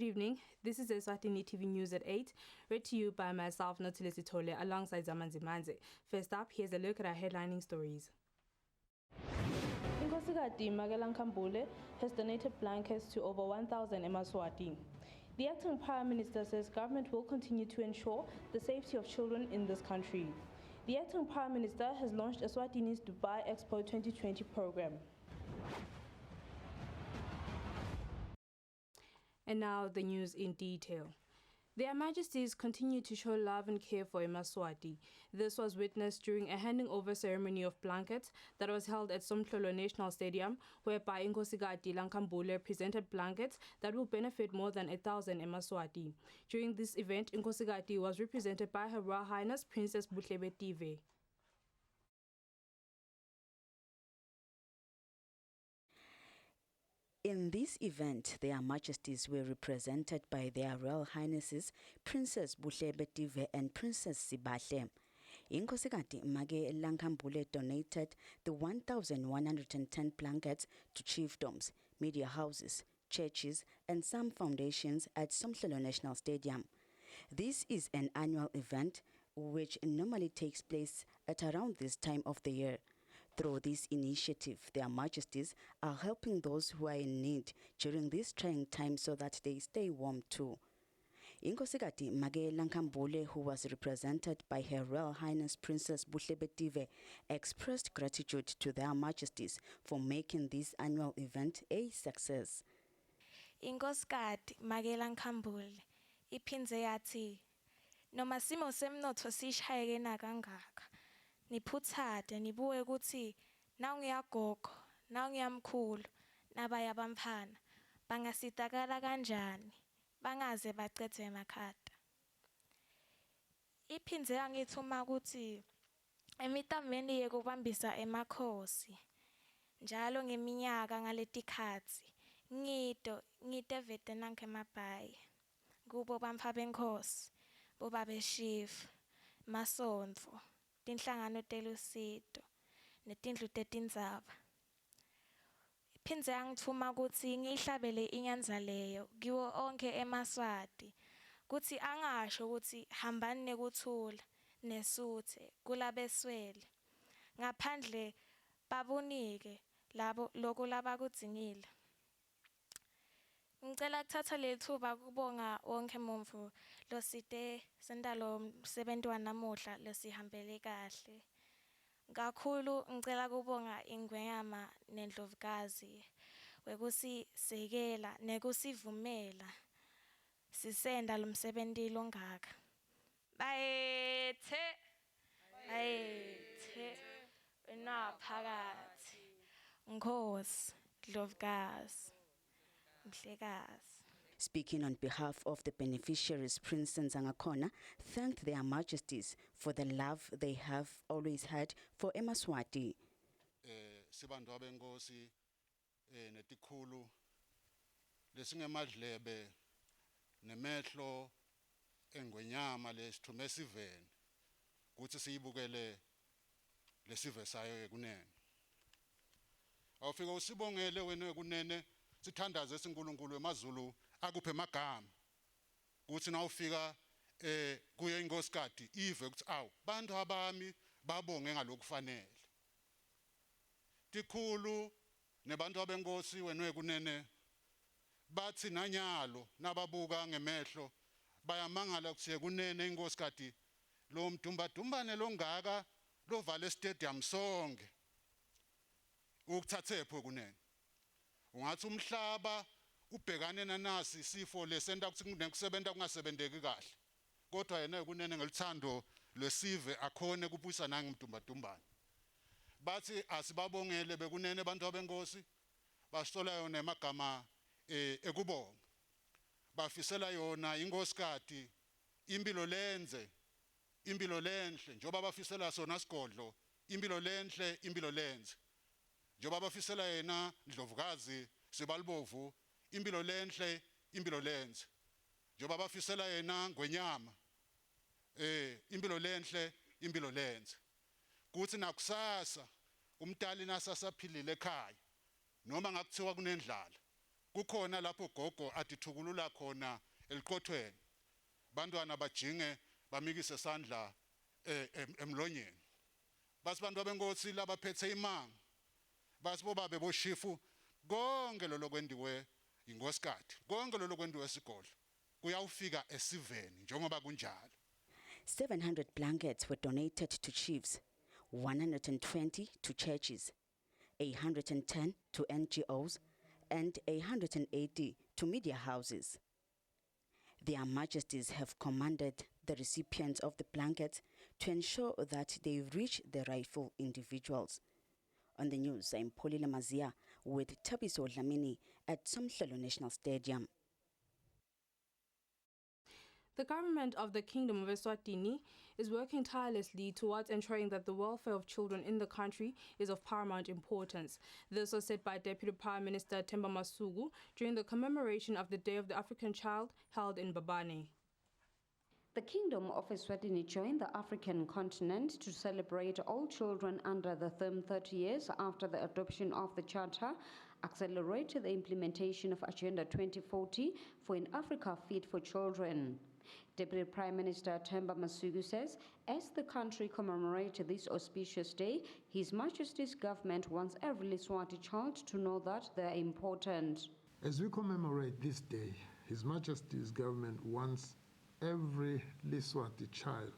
Good evening. This is Eswatini TV News at 8, read to you by myself, Nautilus Itole, alongside Zamanzi Manze. First up, here's a look at our headlining stories. Inkosikati Magelang Kambule has donated blankets to over 1,000 in Eswatini. The acting Prime Minister says government will continue to ensure the safety of children in this country. The acting Prime Minister has launched Eswatini's Dubai Expo 2020 program. And now the news in detail. Their Majesties continue to show love and care for Eswatini. This was witnessed during a handing over ceremony of blankets that was held at Somhlolo National Stadium, whereby Inkosikati Lankambule presented blankets that will benefit more than 1,000 Eswatini. During this event, Inkosikati was represented by Her Royal Highness Princess Buhlebedive. In this event, their Majesties were represented by their Royal Highnesses Princess Buhlebedive and Princess Sibahle. Inkosikati Magelang Kambule donated the 1,110 blankets to chiefdoms, media houses, churches and some foundations at Somhlolo National Stadium. This is an annual event which normally takes place at around this time of the year. Through this initiative, their Majesties are helping those who are in need during this trying time so that they stay warm too. Inkosikati Magelang Kambule, who was represented by Her Royal Highness Princess Buhlebedive, expressed gratitude to their Majesties for making this annual event a success. Inkosikati Magelang Kambule iphindze yathi noma simo semnotho sishayeke nakangaka niphuthade nibuke ukuthi nawu ngiyagogo nawu ngiyamkhulu nabaya bamfana bangasitakala kanjani bangaze bacethe emakhada. Iphindze yangithuma ukuthi emitambeni yekubambisa emakhosi njalo ngeminyaka ngaletikhatsi ngite vete nanke mabhayi kubo bamfa benkosi boba beshifu masondvo tinhlangano telusito netindlu tetindzaba. Iphindze yangithuma ukuthi ngihlabele inyanza leyo kiwo onke emaswati kuthi angasho ukuthi hambani nekuthula nesuthe kulabeswele ngaphandle babunike labo lokho labakudzingile. Ngicela kuthatha lethuba kubonga wonke umuntu losite sendalo msebenzi wanamuhla losihambele kahle. Kakhulu ngicela kubonga ingwenyama nendlovukazi wekusisekela nekusivumela sisenda lomsebenzi longaka. Bayethe naphakathi Nkosi Ndlovukazi. Speaking on behalf of the beneficiaries, Prince Nzangakona thanked their Majesties for the love they have always had for Eswatini. Sibantu abenkosi netikhulu lesingemadlebe nemehlo engwenyama lesithume siveni kuthi siyibukele lesive sayo ekunene. Awufika usibongele wena ekunene sithandaze siNkulunkulu emazulu akuphe emagama kuthi nawufika kuye inkosikati ive ukuthi awu bantu abami babonge ngalokufanele. Tikhulu nebantu abenkosi wena ekunene bathi nanyalo nababuka ngemehlo bayamangala ukuthi kunene inkosikati lo mdumbadumbane longaka lovale stadium sonke ukuthathepho kunene. Ungathi umhlaba ubhekane nanasi isifo lesenta ukuthi kunekusebenta kungasebenteki kahle kodwa yena kunene ngelithando lesive akhone kubuyisa nangimdumbadumbane. Bathi asibabongele bekunene abantu abenkosi basola yona emagama ekubonga bafisela yona inkosikati impilo lenze impilo lenhle njoba bafisela sona sigodlo impilo lenhle impilo lenze njoba bafisela yena Ndlovukazi Sibalibovu impilo lenhle impilo lenze njoba bafisela yena ngwenyama impilo lenhle impilo lenze kuthi nakusasa umntali nasasaphilile ekhaya noma ngakuthiwa kunendlala kukhona lapho gogo atithukulula khona eliqothweni bantwana bajinge bamikise sandla emlonyeni basi bantu abenkosi labaphethe imanga basi bobabe boshifu konke lo lokwendiwe ingosikade konke lo lokwendiwe esigodlo kuyawufika esiveni njengoba kunjalo. 700 blankets were donated to chiefs, 120 to churches, 110 to NGOs, and 180 to media houses. Their Majesties have commanded the recipients of the blankets to ensure that they reach the rightful individuals. On the news, I'm Polile Mazia with Tabiso Dlamini at Somhlelo National Stadium. The government of the Kingdom of Eswatini is working tirelessly towards ensuring that the welfare of children in the country is of paramount importance. This was said by Deputy Prime Minister Themba Masuku during the commemoration of the Day of the African Child held in Babane. The Kingdom of Eswatini joined the African continent to celebrate all children under the term 30 years after the adoption of the Charter, accelerated the implementation of Agenda 2040 for an Africa fit for children. Deputy Prime Minister Themba Masuku says, as the country commemorates this auspicious day, His Majesty's government wants every Leswati child to know that they are important. As we commemorate this day, His Majesty's government wants every Leswati child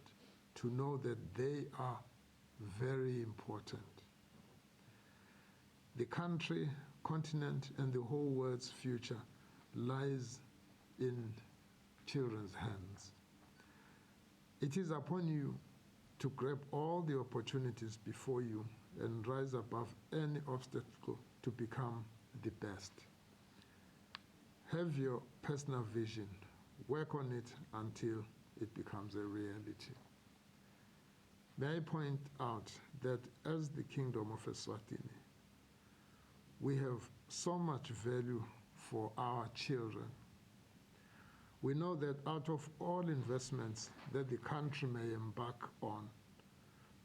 to know that they are very important. The country, continent, and the whole world's future lies in children's hands. It is upon you to grab all the opportunities before you and rise above any obstacle to become the best. Have your personal vision. Work on it until it becomes a reality. May I point out that as the Kingdom of Eswatini, we have so much value for our children. We know that out of all investments that the country may embark on,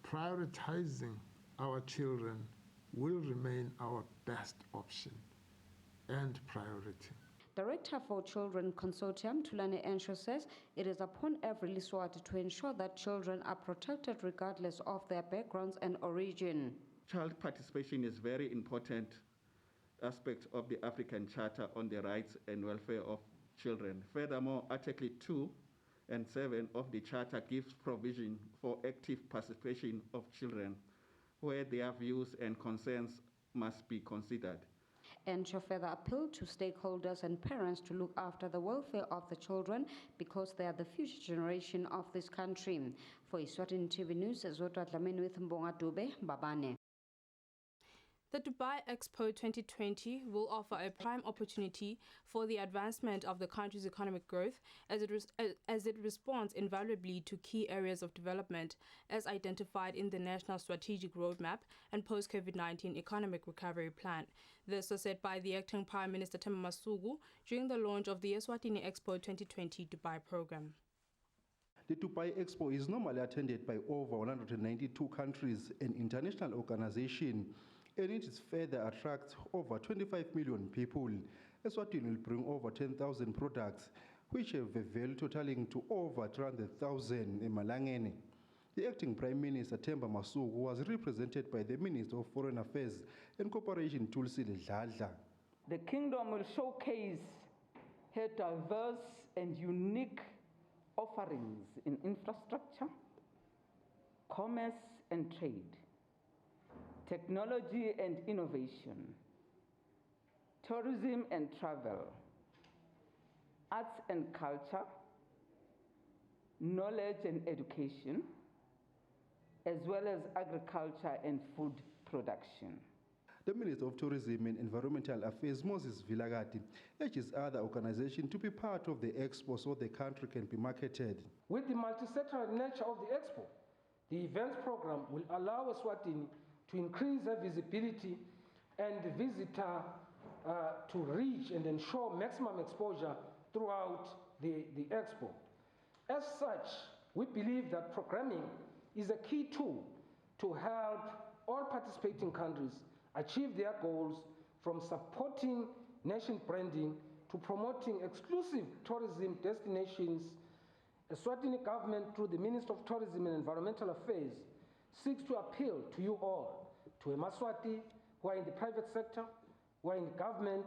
prioritizing our children will remain our best option and priority. Director for Children Consortium, Tulane Ensho, says it is upon every Leswati to ensure that children are protected regardless of their backgrounds and origin. Child participation is a very important aspect of the African Charter on the rights and welfare of children. Furthermore, Article 2 and 7 of the Charter gives provision for active participation of children, where their views and concerns must be considered. And she further appealed to stakeholders and parents to look after the welfare of the children because they are the future generation of this country. For Eswatini TV News, Eswatini with Mbonga Dube, Babane. The Dubai Expo 2020 will offer a prime opportunity for the advancement of the country's economic growth as it responds invaluably to key areas of development as identified in the National Strategic Roadmap and Post-COVID-19 Economic Recovery Plan. This was said by the acting Prime Minister Themba Masuku during the launch of the Eswatini Expo 2020 Dubai program. The Dubai Expo is normally attended by over 192 countries and international organizations, and it further attracts over 25 million people. Eswatini will bring over 10,000 products, which have a value totaling to over 300,000 in Malangene. The acting Prime Minister Themba Masuku was represented by the Minister of Foreign Affairs and Cooperation Tulsi Dladla. The Kingdom will showcase her diverse and unique offerings in infrastructure, commerce and trade, technology and innovation, tourism and travel, arts and culture, knowledge and education, as well as agriculture and food production. The Minister of Tourism and Environmental Affairs, Moses Vilagati, urges other organizations to be part of the expo so the country can be marketed. With the multi-sectoral nature of the expo, the events program will allow Eswatini to increase their visibility and the visitor to reach and ensure maximum exposure throughout the expo. As such, we believe that programming is a key tool to help all participating countries achieve their goals, from supporting nation branding to promoting exclusive tourism destinations, Eswatini government, through the Minister of Tourism and Environmental Affairs, seeks to appeal to you all, to Emaswati who are in the private sector, who are in government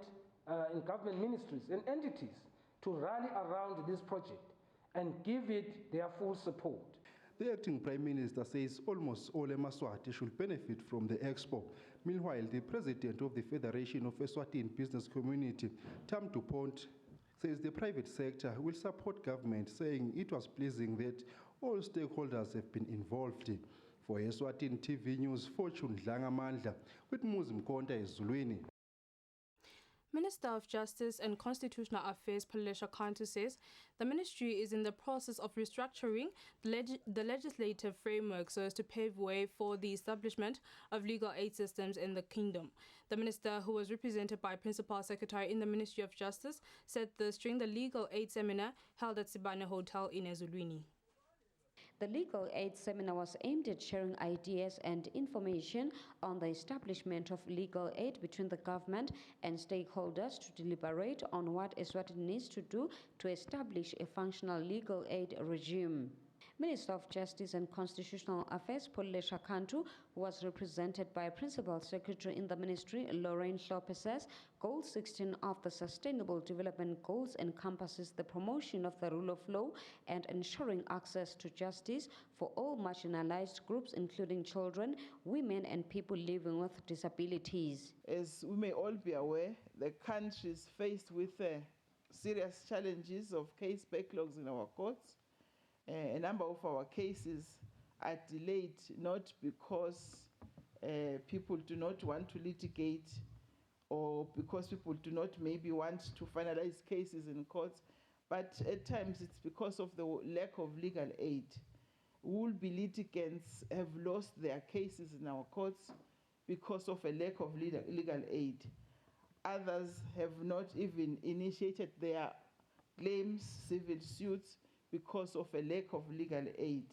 ministries and entities, to rally around this project and give it their full support. The acting Prime Minister says almost all Emaswati should benefit from the expo. Meanwhile, the president of the Federation of Eswatini Business Community, Tam Dupont, says the private sector will support government, saying it was pleasing that all stakeholders have been involved. For Eswatini TV News, Fortune Dlangamandla, with Muzim Konta Ezulwini. Minister of Justice and Constitutional Affairs Palesha Kantu says the ministry is in the process of restructuring the legislative framework so as to pave way for the establishment of legal aid systems in the kingdom. The minister, who was represented by Principal Secretary in the Ministry of Justice, said this during the legal aid seminar held at Sibane Hotel in Ezulwini. The legal aid seminar was aimed at sharing ideas and information on the establishment of legal aid between the government and stakeholders to deliberate on what Eswatini needs to do to establish a functional legal aid regime. Minister of Justice and Constitutional Affairs Palesha Kantu, who was represented by Principal Secretary in the Ministry, Lorraine Lopez, says Goal 16 of the Sustainable Development Goals encompasses the promotion of the rule of law and ensuring access to justice for all marginalized groups, including children, women, and people living with disabilities. As we may all be aware, the country is faced with serious challenges of case backlogs in our courts. A number of our cases are delayed not because people do not want to litigate or because people do not maybe want to finalize cases in courts, but at times it's because of the lack of legal aid. Would-be litigants have lost their cases in our courts because of a lack of legal aid. Others have not even initiated their claims, civil suits, because of a lack of legal aid.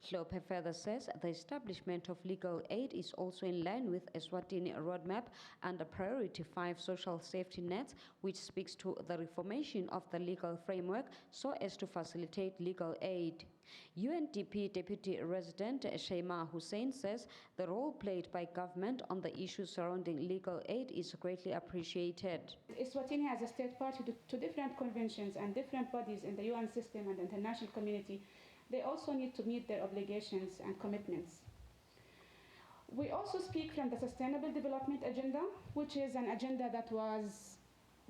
Hlope further says the establishment of legal aid is also in line with Eswatini roadmap under Priority 5 social safety nets, which speaks to the reformation of the legal framework so as to facilitate legal aid. UNDP Deputy Resident Sheima Hussein says the role played by government on the issues surrounding legal aid is greatly appreciated. Eswatini as a state party to different conventions and different bodies in the UN system and the international community, they also need to meet their obligations and commitments. We also speak from the Sustainable Development Agenda, which is an agenda that was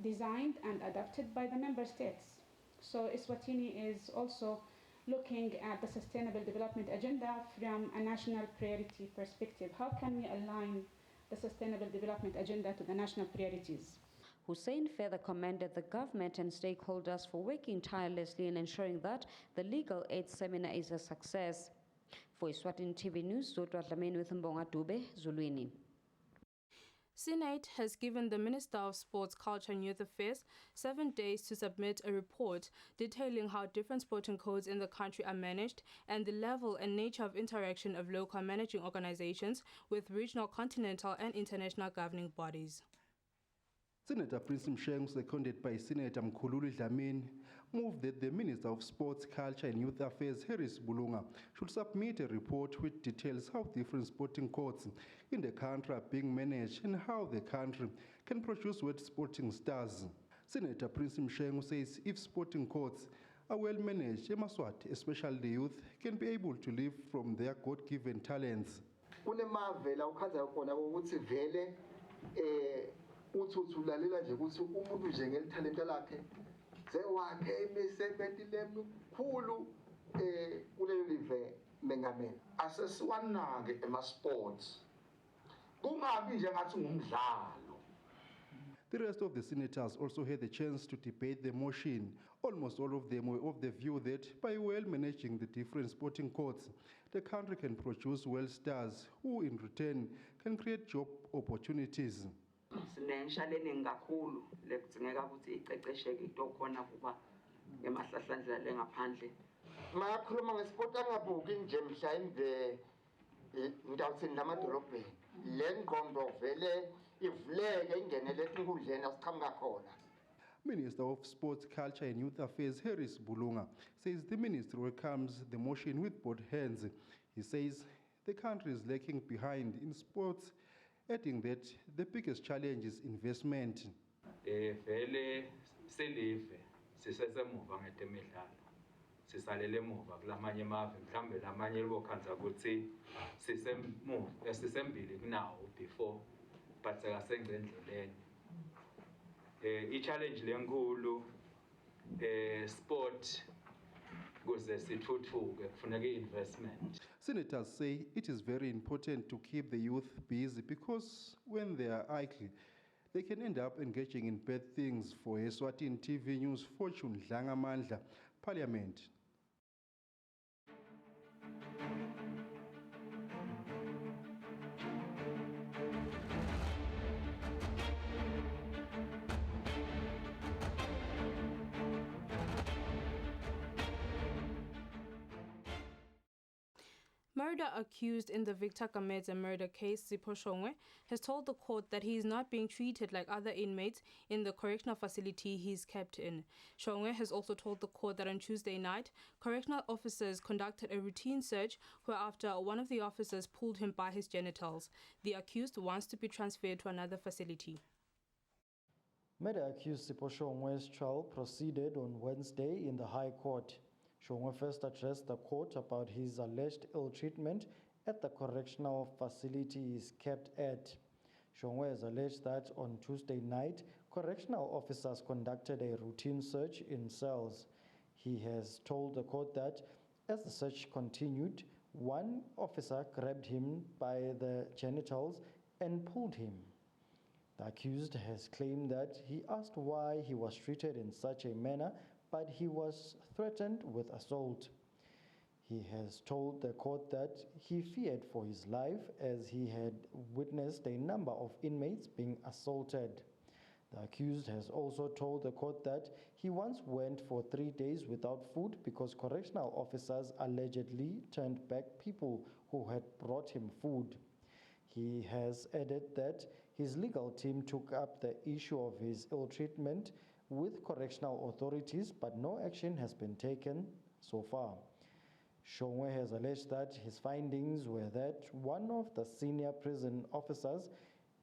designed and adopted by the member states. So Eswatini is also looking at the Sustainable Development Agenda from a national priority perspective. How can we align the Sustainable Development Agenda to the national priorities? Hussein further commended the government and stakeholders for working tirelessly in ensuring that the legal aid seminar is a success. For Eswatini TV News, Zodwa Dlamini with Mbonga Dube, Zulwini. Senate has given the Minister of Sports, Culture and Youth Affairs 7 days to submit a report detailing how different sporting codes in the country are managed and the level and nature of interaction of local managing organizations with regional, continental and international governing bodies. Senator Prince Msheng, seconded by Senator Mkhululi Dlamini, moved that the Minister of Sports, Culture and Youth Affairs, Harris Bulunga, should submit a report which details how different sporting codes in the country are being managed and how the country can produce world sporting stars. Senator Prince Msheng says if sporting codes are well managed, Emaswati, especially the youth, can be able to live from their God-given talents. Uthi ulalela nje ukuthi umuntu nje ngelithalenta lakhe sewakhe imisebenzi lemikhulu kulelo live mengameli asesiwanake ema-sports kungabi nje ngathi ngumdlalo. The rest of the senators also had the chance to debate the motion. Almost all of them were of the view that by well managing the different sporting codes, the country can produce well stars who in return can create job opportunities. Sineshaleni kakhulu lekudingeka ukuthi iqeqesheke into khona kuba ngemahlahlandlela lengaphandle. Mayakhuluma ngesport angabuki nje mhla imve ngidawuthini lamadolobheni le ngqondo vele ivuleke ingenele enkundleni asiqhamuka khona. Minister of Sports, Culture and Youth Affairs, Harris Bulunga, says the ministry welcomes the motion with both hands. He says the country is lagging behind in sports, adding that the biggest challenge is investment. Vele silive sisesemuva ngetemidlalo. Sisalele emuva kulamanye amave mhlambe lamanye libokhanza ukuthi sisembili kunawo before but sekasengcendleleni. I-challenge lenkulu sport kuze sithuthuke kufuneka investment. Senators say it is very important to keep the youth busy because when they are idle, they can end up engaging in bad things. For Eswatini TV News, Fortune Dlangamandla, Parliament. Murder accused in the Victor Gamedze murder case, Sipho Shongwe, has told the court that he is not being treated like other inmates in the correctional facility he is kept in. Shongwe has also told the court that on Tuesday night, correctional officers conducted a routine search whereafter one of the officers pulled him by his genitals. The accused wants to be transferred to another facility. Murder accused Sipho Shongwe's trial proceeded on Wednesday in the High Court. Shongwe first addressed the court about his alleged ill treatment at the correctional facility he is kept at. Shongwe has alleged that on Tuesday night, correctional officers conducted a routine search in cells. He has told the court that as the search continued, one officer grabbed him by the genitals and pulled him. The accused has claimed that he asked why he was treated in such a manner, but he was threatened with assault. He has told the court that he feared for his life as he had witnessed a number of inmates being assaulted. The accused has also told the court that he once went for 3 days without food because correctional officers allegedly turned back people who had brought him food. He has added that his legal team took up the issue of his ill treatment with correctional authorities, but no action has been taken so far. Shongwe has alleged that his findings were that one of the senior prison officers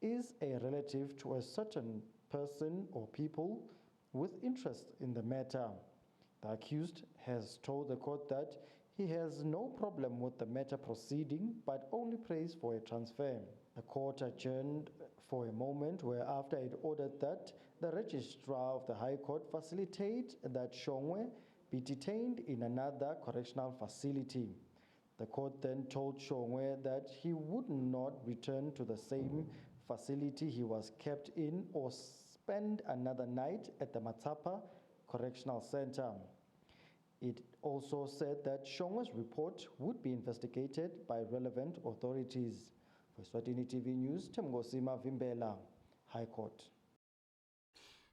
is a relative to a certain person or people with interest in the matter. The accused has told the court that he has no problem with the matter proceeding, but only prays for a transfer. The court adjourned for a moment, whereafter it ordered that the registrar of the High Court facilitate that Shongwe be detained in another correctional facility. The court then told Shongwe that he would not return to the same facility he was kept in or spend another night at the Matapa Correctional Center. It also said that Shongwe's report would be investigated by relevant authorities. For Eswatini TV News, Temgosima Vimbela, High Court.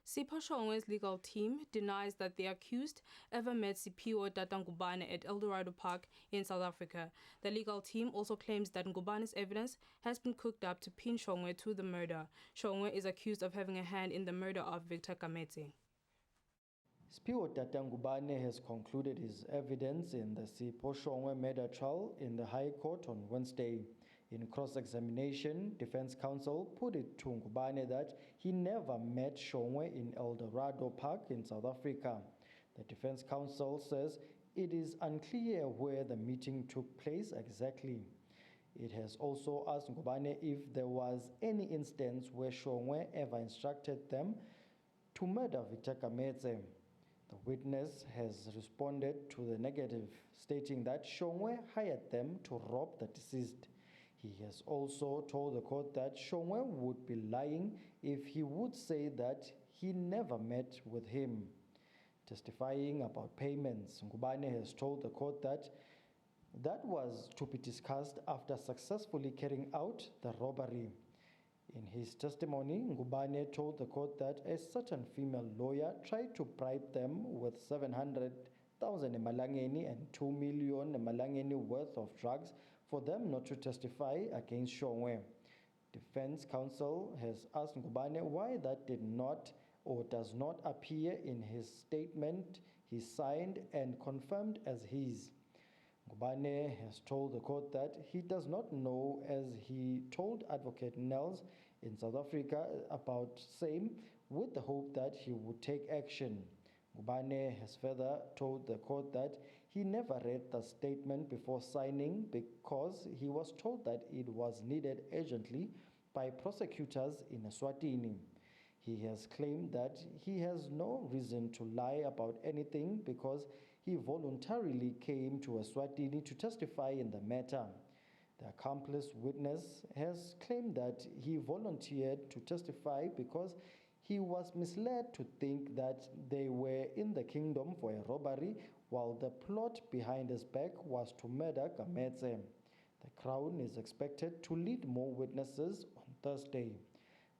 Sipho Shongwe's legal team denies that the accused ever met Siphiwe Ngubane at Eldorado Park in South Africa. The legal team also claims that Ngubane's evidence has been cooked up to pin Shongwe to the murder. Shongwe is accused of having a hand in the murder of Victor Gamedze. Siphiwe Ngubane has concluded his evidence in the Sipho Shongwe murder trial in the High Court on Wednesday. In cross-examination, defense counsel put it to Ngubane that he never met Shongwe in Eldorado Park in South Africa. The defense counsel says it is unclear where the meeting took place exactly. It has also asked Ngubane if there was any instance where Shongwe ever instructed them to murder Victor Gamedze. The witness has responded to the negative, stating that Shongwe hired them to rob the deceased. He has also told the court that Shongwe would be lying if he would say that he never met with him. Testifying about payments, Ngubane has told the court that that was to be discussed after successfully carrying out the robbery. In his testimony, Ngubane told the court that a certain female lawyer tried to bribe them with 700,000 emalangeni and 2 million emalangeni worth of drugs for them not to testify against Shongwe. Defense Counsel has asked Ngubane why that did not or does not appear in his statement he signed and confirmed as his. Ngubane has told the court that he does not know, as he told Advocate Nels in South Africa about same, with the hope that he would take action. Ngubane has further told the court that he never read the statement before signing because he was told that it was needed urgently by prosecutors in Eswatini. He has claimed that he has no reason to lie about anything because he voluntarily came to Eswatini to testify in the matter. The accomplice witness has claimed that he volunteered to testify because he was misled to think that they were in the kingdom for a robbery, while the plot behind his back was to murder Gametse. The Crown is expected to lead more witnesses on Thursday.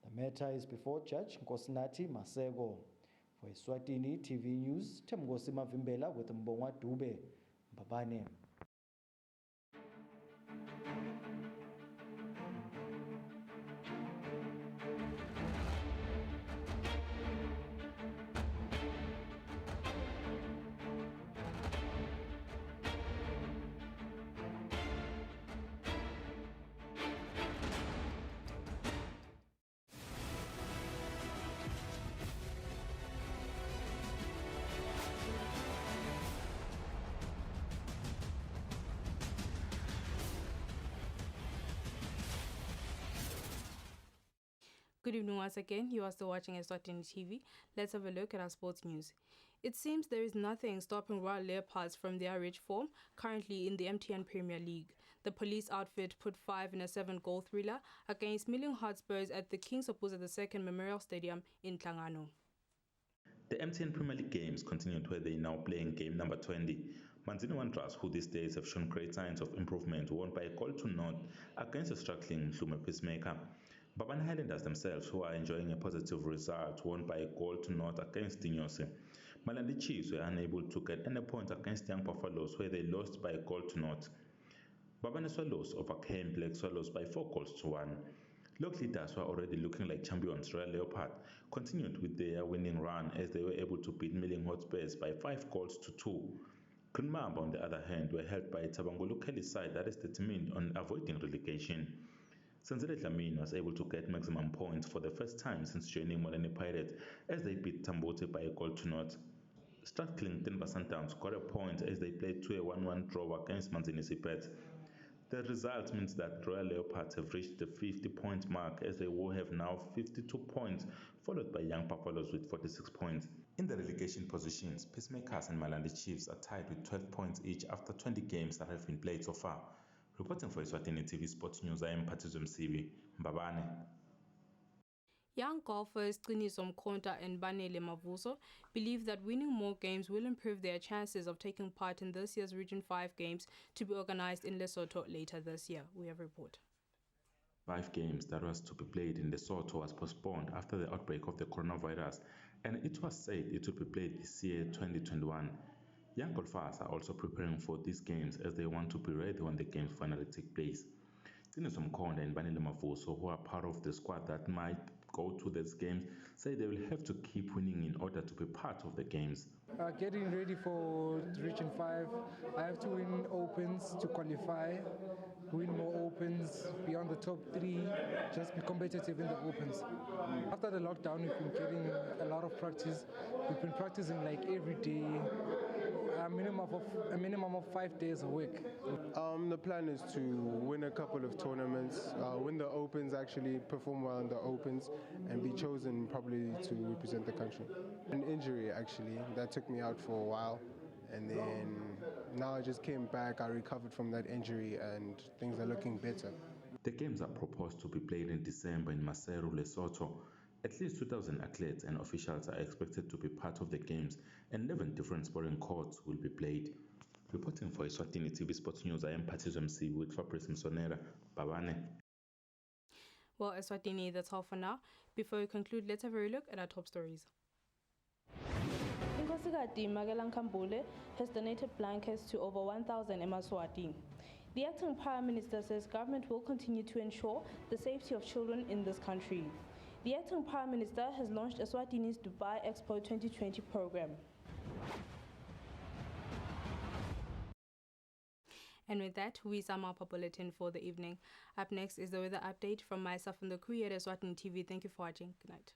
The matter is before Judge Nkosinathi Masego. For Eswatini TV News, Temgosi Mavimbela with Mbongwa Dube, Mbabane. Good evening once again. You are still watching Eswatini TV. Let's have a look at our sports news. It seems there is nothing stopping Royal Leopards from their rich form currently in the MTN Premier League. The police outfit put 5 in a 7-goal thriller against Milling Hotspurs at the King Sopuza II Memorial Stadium in Tlangano. The MTN Premier League games continued where they now playing game number 20. Manzini Wanderers, who these days have shown great signs of improvement, won by a goal to naught against a struggling Mhlume Peacemaker. Babane Highlanders themselves, who are enjoying a positive result, won by a goal to naught against Dinyose. Malandi Chiefs were unable to get any point against Young Buffaloes, where they lost by a goal to naught. Babane Swallows overcame Black Swallows by 4 goals to 1. Local leaders who are already looking like champions, Royal Leopard, continued with their winning run as they were able to beat Milling Hotspurs by 5 goals to 2. Green Mamba, on the other hand, were held by Tabangolo Kelly's side that is determined on avoiding relegation. Senzele Dlamini was able to get maximum points for the first time since joining Molani Pirates as they beat Tambote by a goal to naught. Struggling Denver Sundowns got a point as they played to a 1-1 draw against Manzini Sipet. The result means that Royal Leopards have reached the 50-point mark as they will have now 52 points, followed by Young Buffaloes with 46 points. In the relegation positions, Peacemakers and Malandi Chiefs are tied with 12 points each after 20 games that have been played so far. Reporting for Eswatini TV Sports News, I am Patizum Sivi, Mbabane. Young golfers Qiniso Mkhonta and Banele Mavuso believe that winning more games will improve their chances of taking part in this year's Region 5 games to be organized in Lesotho later this year. We have a report. 5 games that was to be played in Lesotho was postponed after the outbreak of the coronavirus, and it was said it would be played this year, 2021. Young golfers are also preparing for these games as they want to be ready when the games finally take place. Qiniso Mkhonta and Banele Mavuso, who are part of the squad that might go to these games, say they will have to keep winning in order to be part of the games. Getting ready for Region 5, I have to win Opens to qualify, win more Opens beyond the top 3, just be competitive in the Opens. After the lockdown, we've been getting a lot of practice. We've been practicing like every day, a minimum of 5 days a week. The plan is to win a couple of tournaments, win the Opens, actually perform well in the Opens, and be chosen probably to represent the country. An injury actually that took me out for a while, and then now I just came back. I recovered from that injury, and things are looking better. The games are proposed to be played in December in Maseru, Lesotho. At least 2,000 athletes and officials are expected to be part of the games, and 11 different sporting courts will be played. Reporting for Eswatini TV Sports News, I am Patizum MC with Fabrice Msonera, Babane. Well, Eswatini, that's all for now. Before we conclude, let's have a look at our top stories. Inkosikati Magelang Kambule has donated blankets to over 1,000 eMaswati. The acting Prime Minister says government will continue to ensure the safety of children in this country. The acting Prime Minister has launched Eswatini's Dubai Expo 2020 program. And with that, we sum up our bulletin for the evening. Up next is the weather update from myself and the crew here at Eswatini TV. Thank you for watching. Good night.